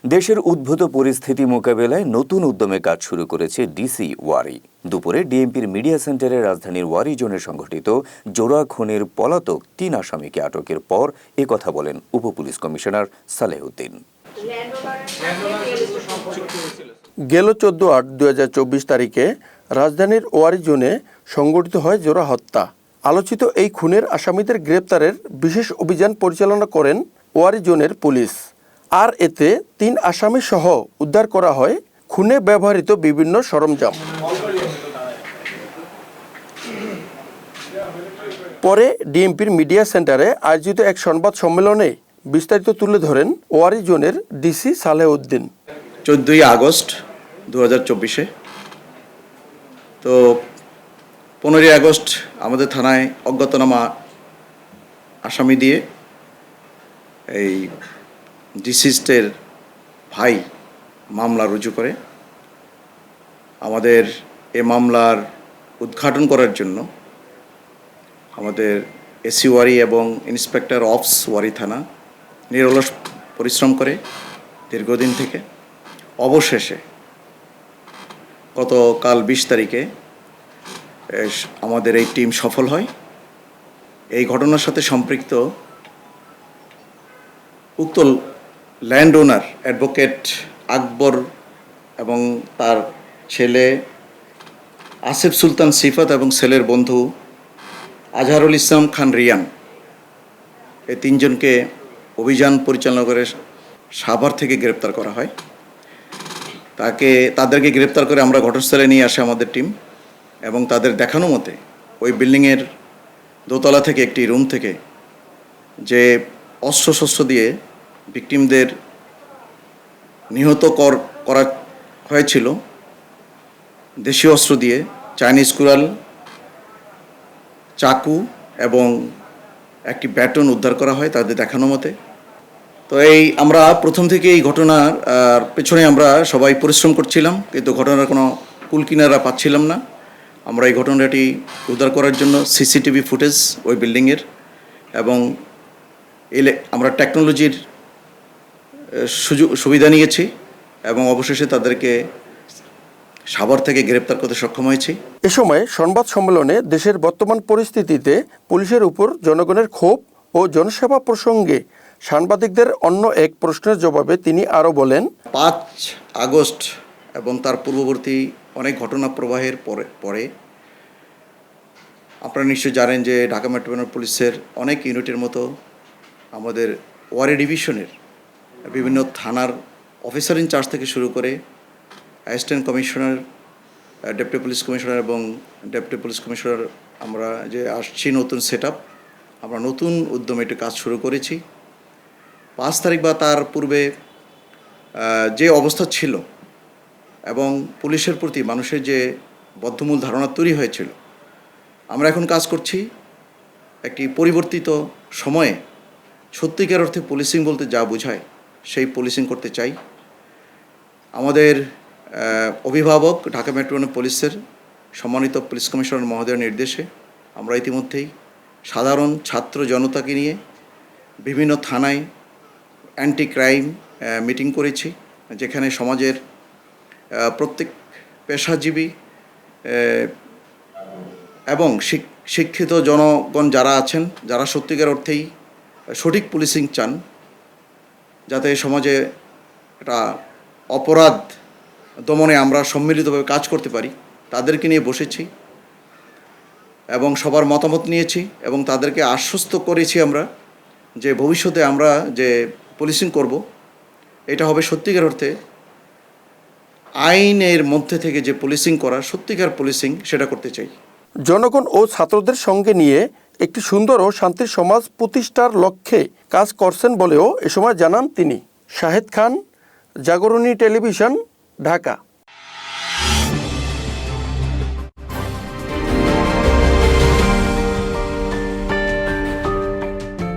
দেশের উদ্ভূত পরিস্থিতি মোকাবেলায় নতুন উদ্যমে কাজ শুরু করেছে ডিসি ওয়ারি। দুপুরে ডিএমপির মিডিয়া সেন্টারে রাজধানীর ওয়ারি জোনে সংঘটিত জোড়া খুনের পলাতক ৩ আসামিকে আটকের পর একথা বলেন উপপুলিশ কমিশনার সালেহউদ্দিন। গেল 14/8/2024 তারিখে রাজধানীর ওয়ারি জোনে সংঘটিত হয় জোড়া হত্যা। আলোচিত এই খুনের আসামিদের গ্রেপ্তারের বিশেষ অভিযান পরিচালনা করেন ওয়ারি জোনের পুলিশ। আর এতে ৩ আসামি সহ উদ্ধার করা হয় খুনে ব্যবহৃত বিভিন্ন সরঞ্জাম। পরে ডিএমপির মিডিয়া সেন্টারে আয়োজিত এক সংবাদ সম্মেলনে বিস্তারিত তুলে ধরেন ওয়ারি জোনের ডিসি সালেহউদ্দিন। 14 আগস্ট 2024 তো 15 আগস্ট আমাদের থানায় অজ্ঞাতনামা আসামি দিয়ে এই ডিসিজডের ভাই মামলা রুজু করে। আমাদের এ মামলার উদ্ঘাটন করার জন্য আমাদের এসি ওয়ারি এবং ইন্সপেক্টর অফস ওয়ারি থানা নিরলস পরিশ্রম করে দীর্ঘদিন থেকে অবশেষে গতকাল 20 তারিখে আমাদের এই টিম সফল হয়। এই ঘটনার সাথে সম্পৃক্ত উক্ত ল্যান্ড ওনার অ্যাডভোকেট আকবর এবং তার ছেলে আসিফ সুলতান সিফাত এবং ছেলের বন্ধু আজহারুল ইসলাম খান রিয়ান, এই 3 জনকে অভিযান পরিচালনা করে সাভার থেকে গ্রেপ্তার করা হয়। তাদেরকে গ্রেপ্তার করে আমরা ঘটনাস্থলে নিয়ে আসে আমাদের টিম এবং তাদের দেখানো মতে ওই বিল্ডিংয়ের দোতলা থেকে একটি রুম থেকে যে অস্ত্রশস্ত্র দিয়ে ভিকটিমদের নিহত করা হয়েছিল, দেশীয় অস্ত্র দিয়ে চাইনিজ কুড়াল, চাকু এবং একটি ব্যাটন উদ্ধার করা হয় তাদের দেখানো মতে। তো আমরা প্রথম থেকে এই ঘটনার পেছনে আমরা সবাই পরিশ্রম করছিলাম, কিন্তু ঘটনার কোনো কুলকিনারা পাচ্ছিলাম না। আমরা এই ঘটনাটি উদ্ধার করার জন্য সিসিটিভি ফুটেজ ওই বিল্ডিংয়ের এবং আমরা টেকনোলজির সুবিধা নিয়েছি এবং অবশেষে তাদেরকে সাভার থেকে গ্রেপ্তার করতে সক্ষম হয়েছি। এ সময় সংবাদ সম্মেলনে দেশের বর্তমান পরিস্থিতিতে পুলিশের উপর জনগণের ক্ষোভ ও জনসেবা প্রসঙ্গে সাংবাদিকদের অন্য এক প্রশ্নের জবাবে তিনি আরও বলেন, 5 আগস্ট এবং তার পূর্ববর্তী অনেক ঘটনা প্রবাহের পরে আপনারা নিশ্চয়ই জানেন যে ঢাকা মেট্রোপলিটন পুলিশের অনেক ইউনিটের মতো আমাদের ওয়ারি ডিভিশনের বিভিন্ন থানার অফিসার ইনচার্জ থেকে শুরু করে assistant commissioner, deputy police commissioner এবং ডেপুটি পুলিশ কমিশনার আমরা যে আসছি নতুন সেটআপ, আমরা নতুন উদ্যমে একটি কাজ শুরু করেছি। 5 তারিখ বা তার পূর্বে যে অবস্থা ছিল এবং পুলিশের প্রতি মানুষের যে বদ্ধমূল ধারণা তৈরি হয়েছিল, আমরা এখন কাজ করছি একটি পরিবর্তিত সময়ে সত্যিকার অর্থে পুলিশিং বলতে যা বোঝায় সেই পুলিশিং করতে চাই। আমাদের অভিভাবক ঢাকা মেট্রোপলিটন পুলিশের সম্মানিত পুলিশ কমিশনার মহোদয়ের নির্দেশে আমরা ইতিমধ্যেই সাধারণ ছাত্র জনতাকে নিয়ে বিভিন্ন থানায় অ্যান্টি ক্রাইম মিটিং করেছি, যেখানে সমাজের প্রত্যেক পেশাজীবী এবং শিক্ষিত জনগণ যারা আছেন, যারা সত্যিকার অর্থেই সঠিক পুলিশিং চান, যাতে সমাজে একটা অপরাধ দমনে আমরা সম্মিলিতভাবে কাজ করতে পারি, তাদেরকে নিয়ে বসেছি এবং সবার মতামত নিয়েছি এবং তাদেরকে আশ্বস্ত করেছি আমরা যে ভবিষ্যতে আমরা যে পুলিশিং করব এটা হবে সত্যিকার অর্থে আইনের মধ্যে থেকে যে পুলিশিং করা, সত্যিকার পুলিশিং সেটা করতে চাই। জনগণ ও ছাত্রদের সঙ্গে নিয়ে একটি সুন্দর ও শান্তির সমাজ প্রতিষ্ঠার লক্ষ্যে কাজ করছেন বলেও এ সময় জানান তিনি। শাহেদ খান, জাগরণী টেলিভিশন, ঢাকা।